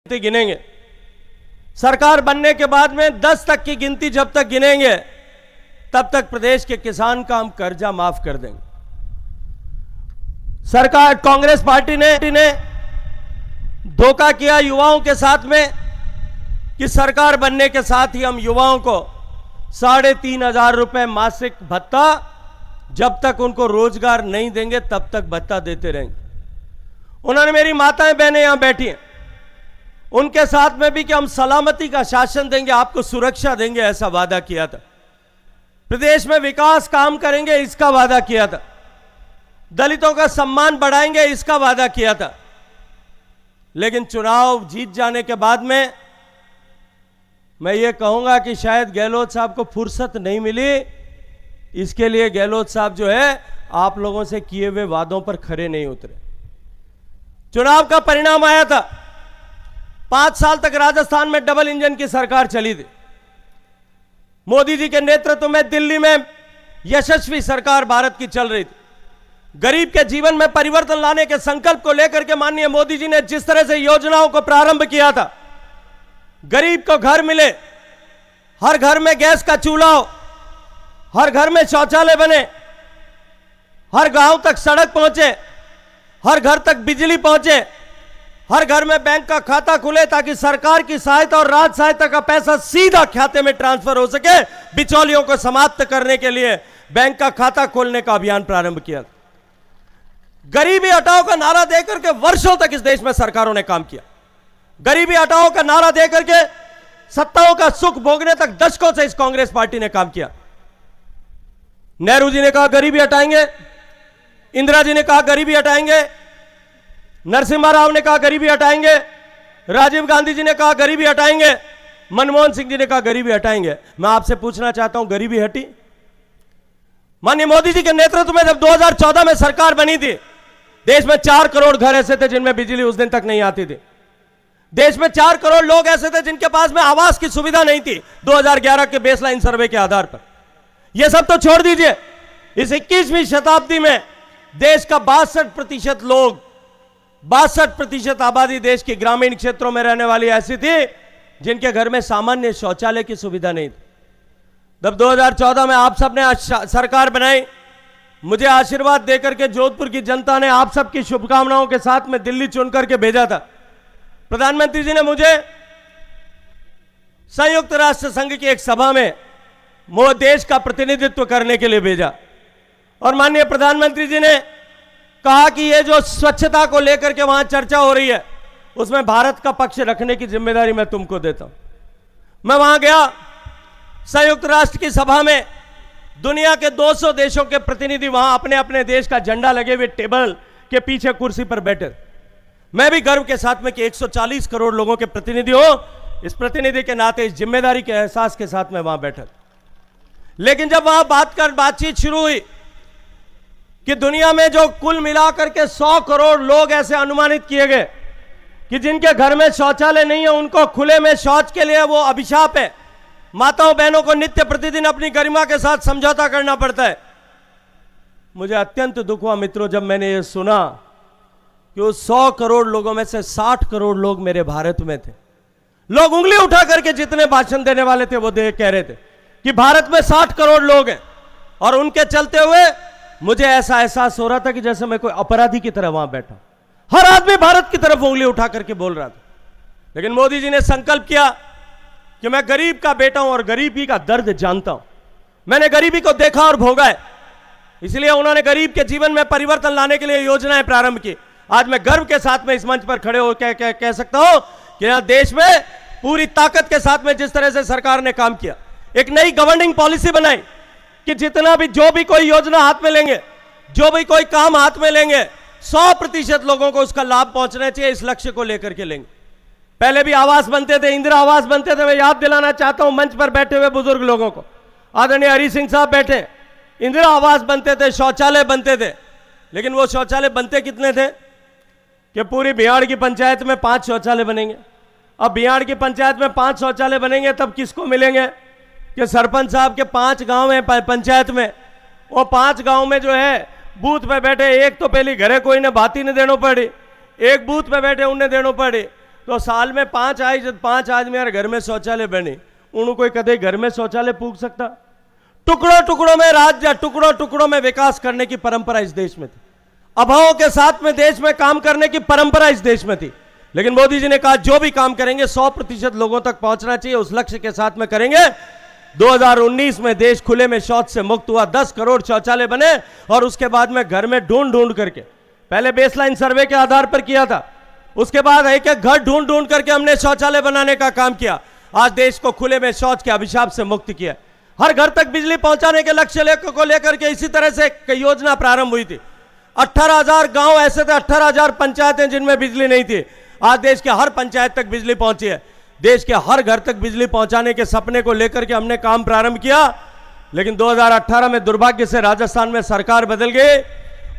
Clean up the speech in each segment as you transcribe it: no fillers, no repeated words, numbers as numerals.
गिनेंगे। सरकार बनने के बाद में 10 तक की गिनती जब तक गिनेंगे तब तक प्रदेश के किसान का हम कर्जा माफ कर देंगे। सरकार कांग्रेस पार्टी ने धोखा किया युवाओं के साथ में कि सरकार बनने के साथ ही हम युवाओं को 3,500 रुपए मासिक भत्ता, जब तक उनको रोजगार नहीं देंगे तब तक भत्ता देते रहेंगे। उन्होंने मेरी माताएं बहनें यहां बैठी हैं, उनके साथ में भी कि हम सलामती का शासन देंगे, आपको सुरक्षा देंगे, ऐसा वादा किया था। प्रदेश में विकास काम करेंगे, इसका वादा किया था। दलितों का सम्मान बढ़ाएंगे, इसका वादा किया था। लेकिन चुनाव जीत जाने के बाद में मैं ये कहूंगा कि शायद गहलोत साहब को फुर्सत नहीं मिली। इसके लिए गहलोत साहब जो है आप लोगों से किए हुए वादों पर खरे नहीं उतरे। चुनाव का परिणाम आया था, 5 साल तक राजस्थान में डबल इंजन की सरकार चली थी। मोदी जी के नेतृत्व में दिल्ली में यशस्वी सरकार भारत की चल रही थी। गरीब के जीवन में परिवर्तन लाने के संकल्प को लेकर के माननीय मोदी जी ने जिस तरह से योजनाओं को प्रारंभ किया था, गरीब को घर मिले, हर घर में गैस का चूल्हा हो, हर घर में शौचालय बने, हर गांव तक सड़क पहुंचे, हर घर तक बिजली पहुंचे, हर घर में बैंक का खाता खुले ताकि सरकार की सहायता और राज्य सहायता का पैसा सीधा खाते में ट्रांसफर हो सके। बिचौलियों को समाप्त करने के लिए बैंक का खाता खोलने का अभियान प्रारंभ किया। गरीबी हटाओ का नारा देकर के वर्षों तक इस देश में सरकारों ने काम किया। गरीबी हटाओ का नारा देकर के सत्ताओं का सुख भोगने तक दशकों से इस कांग्रेस पार्टी ने काम किया। नेहरू जी ने कहा गरीबी हटाएंगे, इंदिरा जी ने कहा गरीबी हटाएंगे, नरसिम्हा राव ने कहा गरीबी हटाएंगे, राजीव गांधी जी ने कहा गरीबी हटाएंगे, मनमोहन सिंह जी ने कहा गरीबी हटाएंगे। मैं आपसे पूछना चाहता हूं, गरीबी हटी? माननीय मोदी जी के नेतृत्व में जब 2014 में सरकार बनी थी, देश में 4 करोड़ घर ऐसे थे जिनमें बिजली उस दिन तक नहीं आती थी। देश में 4 करोड़ लोग ऐसे थे जिनके पास में आवास की सुविधा नहीं थी 2011 के बेसलाइन सर्वे के आधार पर। यह सब तो छोड़ दीजिए, इस 21वीं शताब्दी में देश का 62% लोग, 62% आबादी देश की ग्रामीण क्षेत्रों में रहने वाली ऐसी थी जिनके घर में सामान्य शौचालय की सुविधा नहीं थी। जब 2014 में आप सबने सरकार बनाई, मुझे आशीर्वाद देकर के जोधपुर की जनता ने आप सबकी शुभकामनाओं के साथ में दिल्ली चुन करके भेजा था। प्रधानमंत्री जी ने मुझे संयुक्त राष्ट्र संघ की एक सभा में देश का प्रतिनिधित्व करने के लिए भेजा और माननीय प्रधानमंत्री जी ने कहा कि ये जो स्वच्छता को लेकर के वहां चर्चा हो रही है, उसमें भारत का पक्ष रखने की जिम्मेदारी मैं तुमको देता हूं। मैं वहां गया, संयुक्त राष्ट्र की सभा में दुनिया के 200 देशों के प्रतिनिधि वहां अपने अपने देश का झंडा लगे हुए टेबल के पीछे कुर्सी पर बैठे। मैं भी गर्व के साथ में कि 140 करोड़ लोगों के प्रतिनिधि हो, इस प्रतिनिधि के नाते, इस जिम्मेदारी के एहसास के साथ में वहां बैठा। लेकिन जब वहां बातचीत शुरू हुई कि दुनिया में जो कुल मिलाकर के 100 करोड़ लोग ऐसे अनुमानित किए गए कि जिनके घर में शौचालय नहीं है, उनको खुले में शौच के लिए वो अभिशाप है। माताओं बहनों को नित्य प्रतिदिन अपनी गरिमा के साथ समझौता करना पड़ता है। मुझे अत्यंत दुख हुआ मित्रों जब मैंने ये सुना कि उस 100 करोड़ लोगों में से 60 करोड़ लोग मेरे भारत में थे। लोग उंगली उठा करके जितने भाषण देने वाले थे वो कह रहे थे कि भारत में 60 करोड़ लोग हैं, और उनके चलते हुए मुझे ऐसा एहसास हो रहा था कि जैसे मैं कोई अपराधी की तरह वहां बैठा। हर आदमी भारत की तरफ उंगली उठा करके बोल रहा था। लेकिन मोदी जी ने संकल्प किया कि मैं गरीब का बेटा हूं और गरीबी का दर्द जानता हूं। मैंने गरीबी को देखा और भोगा है, इसलिए उन्होंने गरीब के जीवन में परिवर्तन लाने के लिए योजनाएं प्रारंभ की। आज मैं गर्व के साथ में इस मंच पर खड़े होकर कह सकता हूं कि यहां देश में पूरी ताकत के साथ में जिस तरह से सरकार ने काम किया, एक नई गवर्निंग पॉलिसी बनाई कि जितना भी जो भी कोई योजना हाथ में लेंगे, जो भी कोई काम हाथ में लेंगे, 100% लोगों को उसका लाभ पहुंचना चाहिए। इस लक्ष्य को लेकर के लेंगे। पहले भी आवास बनते थे, इंदिरा आवास बनते थे। मैं याद दिलाना चाहता हूं मंच पर बैठे हुए बुजुर्ग लोगों को, आदरणीय हरि सिंह साहब बैठे, इंदिरा आवास बनते थे, शौचालय बनते थे। लेकिन वो शौचालय बनते कितने थे कि पूरी बिहाड़ की पंचायत में 5 शौचालय बनेंगे। अब बिहाड़ की पंचायत में 5 शौचालय बनेंगे तब किसको मिलेंगे कि सरपंच साहब के 5 गांव हैं पंचायत में, वो 5 गांव में जो है बूथ पे बैठे, एक तो पहली घरे कोई ने बाती नहीं देनो पड़ी, एक बूथ पे बैठे उन्हें देनो पड़े, तो साल में 5 आए, जब 5 आदमी यार घर में शौचालय बने, उनको कोई कदे घर में शौचालय पूछ सकता? टुकड़ों टुकड़ों में राज्य, टुकड़ों टुकड़ों में विकास करने की परंपरा इस देश में थी। अभावों के साथ में देश में काम करने की परंपरा इस देश में थी। लेकिन मोदी जी ने कहा जो भी काम करेंगे 100% लोगों तक पहुंचना चाहिए, उस लक्ष्य के साथ में करेंगे। 2019 में देश खुले में शौच से मुक्त हुआ, 10 करोड़ शौचालय बने और उसके बाद में घर में ढूंढ ढूंढ करके, पहले बेसलाइन सर्वे के आधार पर किया था, उसके बाद एक एक घर ढूंढ ढूंढ करके हमने शौचालय बनाने का काम किया। आज देश को खुले में शौच के अभिशाप से मुक्त किया। हर घर तक बिजली पहुंचाने के लक्ष्य को लेकर के इसी तरह से एक योजना प्रारंभ हुई थी। 18,000 गांव ऐसे थे, 18,000 पंचायतें जिनमें बिजली नहीं थी। आज देश के हर पंचायत तक बिजली पहुंची है। देश के हर घर तक बिजली पहुंचाने के सपने को लेकर के हमने काम प्रारंभ किया। लेकिन 2018 में दुर्भाग्य से राजस्थान में सरकार बदल गई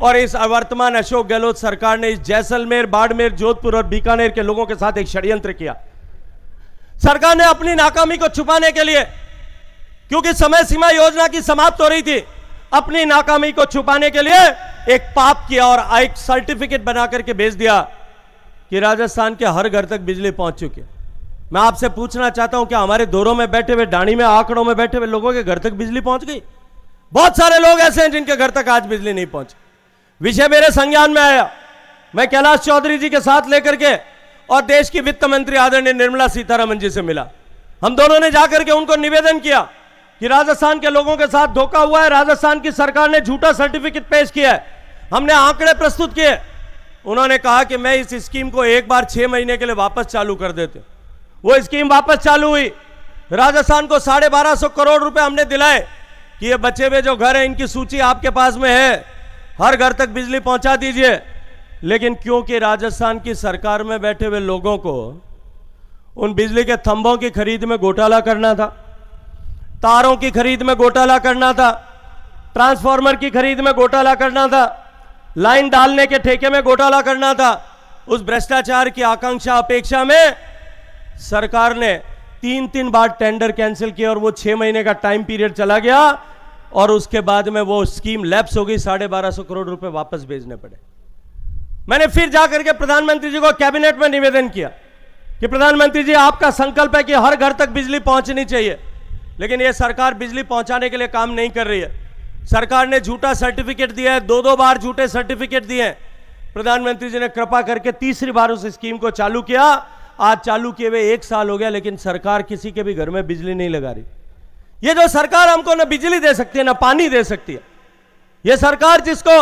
और इस वर्तमान अशोक गहलोत सरकार ने इस जैसलमेर, बाड़मेर, जोधपुर और बीकानेर के लोगों के साथ एक षड्यंत्र किया। सरकार ने अपनी नाकामी को छुपाने के लिए, क्योंकि समय सीमा योजना की समाप्त हो रही थी, अपनी नाकामी को छुपाने के लिए एक पाप किया और एक सर्टिफिकेट बना करके भेज दिया कि राजस्थान के हर घर तक बिजली पहुंच चुकी है। मैं आपसे पूछना चाहता हूं कि हमारे दौरों में बैठे हुए, डाणी में, आंकड़ों में बैठे हुए लोगों के घर तक बिजली पहुंच गई? बहुत सारे लोग ऐसे हैं जिनके घर तक आज बिजली नहीं पहुंची। विषय मेरे संज्ञान में आया, मैं कैलाश चौधरी जी के साथ लेकर के और देश की वित्त मंत्री आदरणीय निर्मला सीतारमण जी से मिला। हम दोनों ने जाकर के उनको निवेदन किया कि राजस्थान के लोगों के साथ धोखा हुआ है, राजस्थान की सरकार ने झूठा सर्टिफिकेट पेश किया है, हमने आंकड़े प्रस्तुत किए। उन्होंने कहा कि मैं इस स्कीम को एक बार 6 महीने के लिए वापस चालू कर देते। वो स्कीम वापस चालू हुई। राजस्थान को 1250 करोड़ रुपए हमने दिलाए कि ये बचे हुए जो घर हैं इनकी सूची आपके पास में है, हर घर तक बिजली पहुंचा दीजिए। लेकिन क्योंकि राजस्थान की सरकार में बैठे हुए लोगों को उन बिजली के थंभों की खरीद में घोटाला करना था, तारों की खरीद में घोटाला करना था, ट्रांसफार्मर की खरीद में घोटाला करना था, लाइन डालने के ठेके में घोटाला करना था, उस भ्रष्टाचार की आकांक्षा अपेक्षा में सरकार ने 3 बार टेंडर कैंसिल किया और वो 6 महीने का टाइम पीरियड चला गया और उसके बाद में वो स्कीम लैप्स हो गई। 1250 करोड़ रुपए वापस भेजने पड़े। मैंने फिर जाकर के प्रधानमंत्री जी को कैबिनेट में निवेदन किया कि प्रधानमंत्री जी, आपका संकल्प है कि हर घर तक बिजली पहुंचनी चाहिए, लेकिन यह सरकार बिजली पहुंचाने के लिए काम नहीं कर रही है। सरकार ने झूठा सर्टिफिकेट दिया है, 2 बार झूठे सर्टिफिकेट दिए हैं। प्रधानमंत्री जी ने कृपा करके तीसरी बार उस स्कीम को चालू किया। आज चालू किए हुए 1 साल हो गया, लेकिन सरकार किसी के भी घर में बिजली नहीं लगा रही। ये जो सरकार हमको न बिजली दे सकती है न पानी दे सकती है, ये सरकार जिसको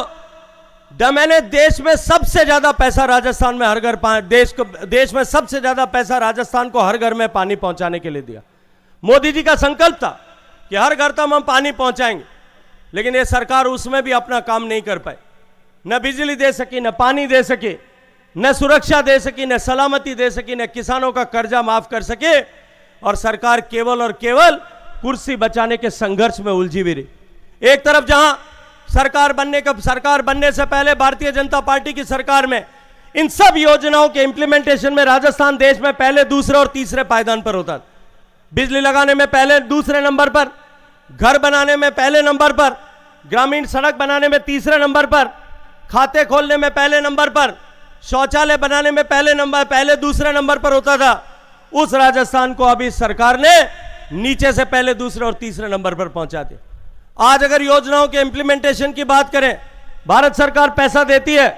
मैंने देश में सबसे ज्यादा पैसा राजस्थान में हर घर, देश में सबसे ज्यादा पैसा राजस्थान को हर घर में पानी पहुंचाने के लिए दिया। मोदी जी का संकल्प था कि हर घर तक हम पानी पहुंचाएंगे, लेकिन ये सरकार उसमें भी अपना काम नहीं कर पाई। न बिजली दे सकी, न पानी दे सकी, न सुरक्षा दे सकी, न सलामती दे सकी, न किसानों का कर्जा माफ कर सके, और सरकार केवल और केवल कुर्सी बचाने के संघर्ष में उलझी भी रही। एक तरफ जहां सरकार बनने से पहले भारतीय जनता पार्टी की सरकार में इन सब योजनाओं के इंप्लीमेंटेशन में राजस्थान देश में पहले, दूसरे और तीसरे पायदान पर होता था। बिजली लगाने में पहले, दूसरे नंबर पर, घर बनाने में पहले नंबर पर, ग्रामीण सड़क बनाने में तीसरे नंबर पर, खाते खोलने में पहले नंबर पर, शौचालय बनाने में पहले दूसरे नंबर पर होता था। उस राजस्थान को अभी सरकार ने नीचे से पहले, दूसरे और तीसरे नंबर पर पहुंचा दिया। आज अगर योजनाओं के इंप्लीमेंटेशन की बात करें, भारत सरकार पैसा देती है,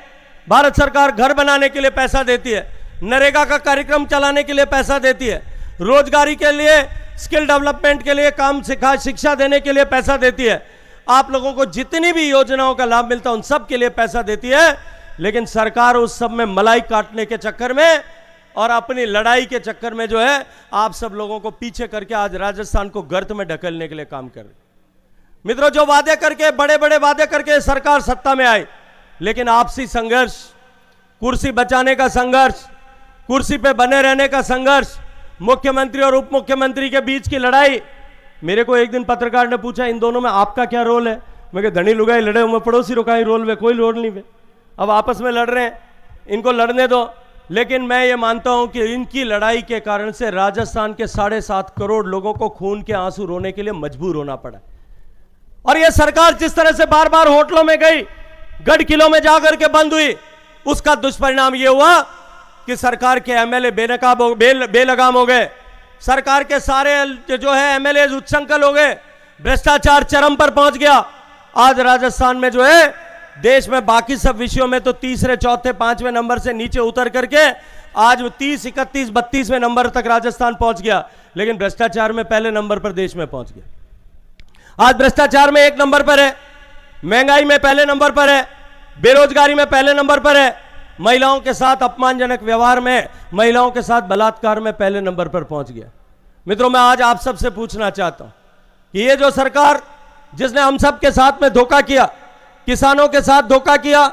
भारत सरकार घर बनाने के लिए पैसा देती है, नरेगा का कार्यक्रम चलाने के लिए पैसा देती है, रोजगारी के लिए, स्किल डेवलपमेंट के लिए, काम शिक्षा देने के लिए पैसा देती है। आप लोगों को जितनी भी योजनाओं का लाभ मिलता है उन सब के लिए पैसा देती है, लेकिन सरकार उस सब में मलाई काटने के चक्कर में और अपनी लड़ाई के चक्कर में जो है आप सब लोगों को पीछे करके आज राजस्थान को गर्त में ढकेलने के लिए काम कर रही। मित्रों, जो वादे करके, बड़े बड़े वादे करके सरकार सत्ता में आई, लेकिन आपसी संघर्ष, कुर्सी बचाने का संघर्ष, कुर्सी पे बने रहने का संघर्ष, मुख्यमंत्री और उप मुख्यमंत्री के बीच की लड़ाई। मेरे को एक दिन पत्रकार ने पूछा, इन दोनों में आपका क्या रोल है? मैं कहा, धनी लुगाई लड़े हुए, पड़ोसी रोका रोल में, कोई रोल नहीं है। अब आपस में लड़ रहे हैं, इनको लड़ने दो। लेकिन मैं ये मानता हूं कि इनकी लड़ाई के कारण से राजस्थान के 7.5 करोड़ लोगों को खून के आंसू रोने के लिए मजबूर होना पड़ा। और यह सरकार जिस तरह से बार बार होटलों में गई, गढ़ किलों में जाकर के बंद हुई, उसका दुष्परिणाम यह हुआ कि सरकार के एमएलए बेनकाब हो बेलगाम हो गए, सरकार के सारे जो है एमएलए उच्चसंकल हो गए, भ्रष्टाचार चरम पर पहुंच गया। आज राजस्थान में जो है देश में बाकी सब विषयों में तो तीसरे चौथे पांचवें नंबर से नीचे उतर करके आज 30, 31, 32वें नंबर तक राजस्थान पहुंच गया, लेकिन भ्रष्टाचार में पहले नंबर पर देश में पहुंच गया। आज भ्रष्टाचार में 1 नंबर पर है, महंगाई में पहले नंबर पर है, बेरोजगारी में पहले नंबर पर है, महिलाओं के साथ अपमानजनक व्यवहार में, महिलाओं के साथ बलात्कार में पहले नंबर पर पहुंच गया। मित्रों, मैं आज आप सबसे पूछना चाहता हूं कि ये जो सरकार जिसने हम सब के साथ में धोखा किया, किसानों के साथ धोखा किया,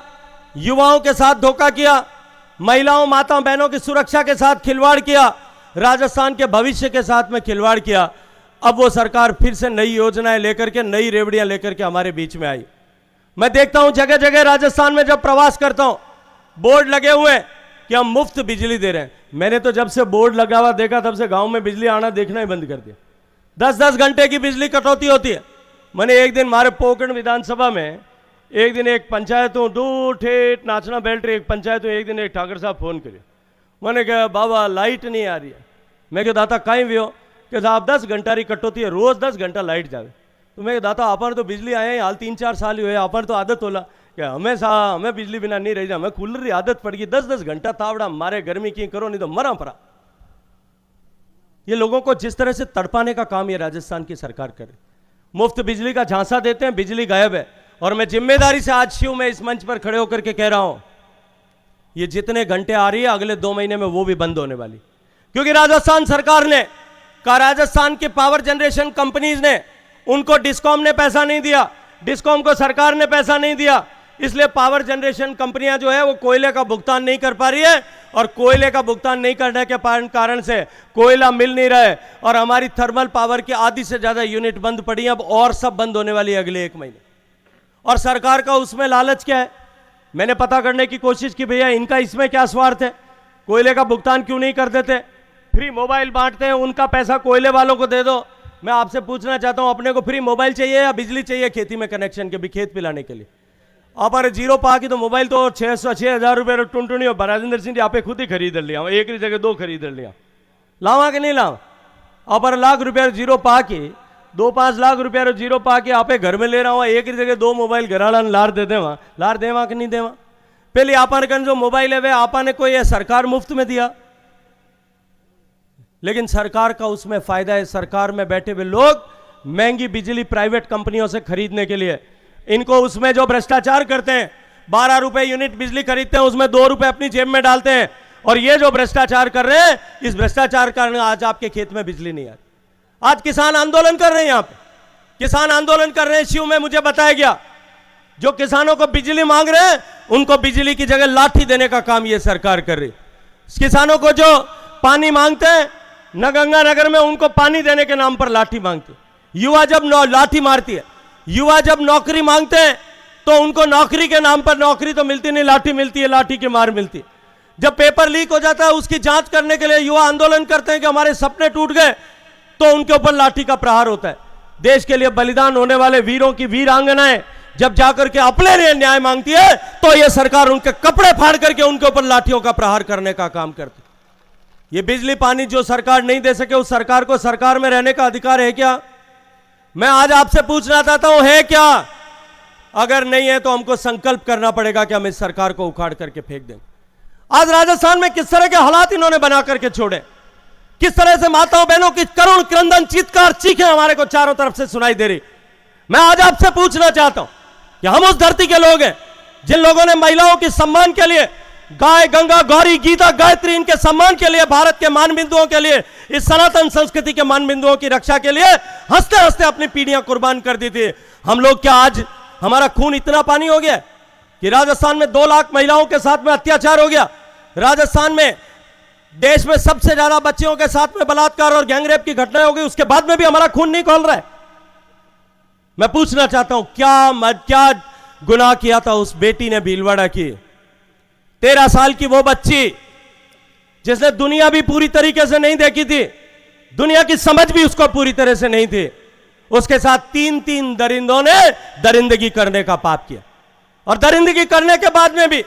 युवाओं के साथ धोखा किया, महिलाओं माताओं बहनों की सुरक्षा के साथ खिलवाड़ किया, राजस्थान के भविष्य के साथ में खिलवाड़ किया, अब वो सरकार फिर से नई योजनाएं लेकर के, नई रेवड़ियां लेकर के हमारे बीच में आई। मैं देखता हूं जगह जगह राजस्थान में जब प्रवास करता हूं, बोर्ड लगे हुए कि हम मुफ्त बिजली दे रहे हैं। मैंने तो जब से बोर्ड लगा हुआ देखा तब से गांव में बिजली आना देखना ही बंद कर दिया। 10-10 घंटे की बिजली कटौती होती है। मैंने एक दिन हमारे पोकरण विधानसभा में एक दिन एक पंचायतों दूर ठेठ नाचना बेल्ट एक पंचायतों एक दिन एक ठाकर साहब फोन करे, मैंने कहा बाबा लाइट नहीं आ रही है। मैं कहा दाता कहीं भी हो कि साहब 10 घंटा री कटौती है, रोज 10 घंटा लाइट जावे। तो मैं दाता अपन तो बिजली आए हाल 3-4 साल ही हुए, अपन तो आदत होला कि हमें बिजली बिना नहीं रह जा, हमें कूलर की आदत पड़ गई, 10-10 घंटा तावड़ा मारे गर्मी की करो नहीं तो मरा पड़ा। ये लोगों को जिस तरह से तड़पाने का काम ये राजस्थान की सरकार करे, मुफ्त बिजली का झांसा देते हैं, बिजली गायब है। और मैं जिम्मेदारी से आज शिव में इस मंच पर खड़े होकर के कह रहा हूं, ये जितने घंटे आ रही है अगले 2 महीने में वो भी बंद होने वाली, क्योंकि राजस्थान सरकार ने राजस्थान के पावर जनरेशन कंपनीज ने उनको डिस्कॉम ने पैसा नहीं दिया, डिस्कॉम को सरकार ने पैसा नहीं दिया, इसलिए पावर जनरेशन कंपनियां जो है वो कोयले का भुगतान नहीं कर पा रही है, और कोयले का भुगतान नहीं करने के कारण से कोयला मिल नहीं रहा है, और हमारी थर्मल पावर की आधी से ज्यादा यूनिट बंद पड़ी है, अब और सब बंद होने वाली है अगले 1 महीने। और सरकार का उसमें लालच क्या है, मैंने पता करने की कोशिश की भैया इनका इसमें क्या स्वार्थ है, कोयले का भुगतान क्यों नहीं कर देते, फ्री मोबाइल बांटते हैं, उनका पैसा कोयले वालों को दे दो। मैं आपसे पूछना चाहता हूं, अपने को फ्री मोबाइल चाहिए या बिजली चाहिए खेती में कनेक्शन के भी, खेत पिलाने के लिए? आप अरे 0 पा की तो मोबाइल तो 6,000 रुपये टुनटुनी और राजेंद्र सिंह जी आपे खुद ही खरीद लिया, एक ही जगह 2 खरीद लिया, लावा कि नहीं लावा? आप अरे लाख रुपये 0 पा के 2-5 लाख रुपया 0 पा के आपे घर में ले रहा हूँ, एक ही जगह 2 मोबाइल घराड़ा लार दे देवा, लार देवा कि नहीं देवा? पहले आपन कन जो मोबाइल है वे आपा ने कोई है सरकार मुफ्त में दिया, लेकिन सरकार का उसमें फायदा है, सरकार में बैठे हुए लोग महंगी बिजली प्राइवेट कंपनियों से खरीदने के लिए, इनको उसमें जो भ्रष्टाचार करते हैं, 12 रुपए यूनिट बिजली खरीदते हैं, उसमें 2 रुपए अपनी जेब में डालते हैं, और ये जो भ्रष्टाचार कर रहे हैं, इस भ्रष्टाचार के कारण आज आपके खेत में बिजली नहीं आ रही। आज किसान आंदोलन कर रहे हैं, यहां पे किसान आंदोलन कर रहे हैं। शिव में मुझे बताया गया जो किसानों को बिजली मांग रहे हैं उनको बिजली की जगह लाठी देने का काम ये सरकार कर रही। किसानों को जो पानी मांगते हैं गंगानगर में, उनको पानी देने के नाम पर लाठी मांगते। युवा जब लाठी मारती है, युवा जब नौकरी मांगते हैं तो उनको नौकरी के नाम पर नौकरी तो मिलती नहीं, लाठी मिलती है, लाठी की मार मिलती है। जब पेपर लीक हो जाता है उसकी जांच करने के लिए युवा आंदोलन करते हैं कि हमारे सपने टूट गए, तो उनके ऊपर लाठी का प्रहार होता है। देश के लिए बलिदान होने वाले वीरों की वीरांगनाएं जब जाकर के अपने लिए न्याय मांगती है तो यह सरकार उनके कपड़े फाड़ करके उनके ऊपर लाठियों का प्रहार करने का काम करती है। ये बिजली पानी जो सरकार नहीं दे सके, उस सरकार को सरकार में रहने का अधिकार है क्या? मैं आज आपसे पूछना चाहता हूं, है क्या? अगर नहीं है तो हमको संकल्प करना पड़ेगा कि हम इस सरकार को उखाड़ करके फेंक देंगे। आज राजस्थान में किस तरह के हालात इन्होंने बना करके छोड़े, किस तरह से माताओं बहनों की करुण क्रंदन चीत्कार चीखें हमारे को चारों तरफ से सुनाई दे रही। मैं आज आपसे पूछना चाहता हूं कि हम उस धरती के लोग हैं जिन लोगों ने महिलाओं के सम्मान के लिए, गाय गंगा गौरी गीता गायत्री इनके सम्मान के लिए, भारत के मान बिंदुओं के लिए, इस सनातन संस्कृति के मान बिंदुओं की रक्षा के लिए हंसते हंसते अपनी पीढ़ियां कुर्बान कर दी थी। हम लोग क्या आज हमारा खून इतना पानी हो गया कि राजस्थान में 2 लाख महिलाओं के साथ में अत्याचार हो गया, राजस्थान में देश में सबसे ज्यादा बच्चियों के साथ में बलात्कार और गैंगरेप की घटनाएं हो गई, उसके बाद में भी हमारा खून नहीं खोल रहा है। मैं पूछना चाहता हूं, क्या गुनाह किया था उस बेटी ने भीलवाड़ा की? 13 साल की वो बच्ची जिसने दुनिया भी पूरी तरीके से नहीं देखी थी, दुनिया की समझ भी उसको पूरी तरह से नहीं थी, उसके साथ 3 दरिंदों ने दरिंदगी करने का पाप किया। और दरिंदगी करने के बाद में भी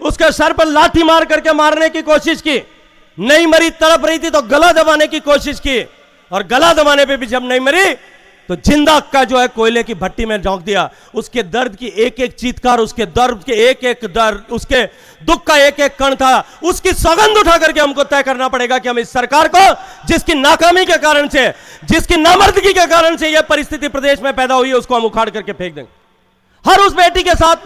उसके सर पर लाठी मार करके मारने की कोशिश की, नहीं मरी, तड़प रही थी तो गला दबाने की कोशिश की, और गला दबाने पे भी जब नहीं मरी तो जिंदा का जो है कोयले की भट्टी में झोंक दिया। उसके दर्द की एक एक चीत्कार, उसके दर्द के एक एक दर्द, उसके दुख का एक एक कण था। उसकी सौगंध उठा करके हमको तय करना पड़ेगा कि हम इस सरकार को, जिसकी नाकामी के कारण से, जिसकी नामर्दगी के कारण से यह परिस्थिति प्रदेश में पैदा हुई है, उसको हम उखाड़ करके फेंक देंगे। हर उस बेटी के साथ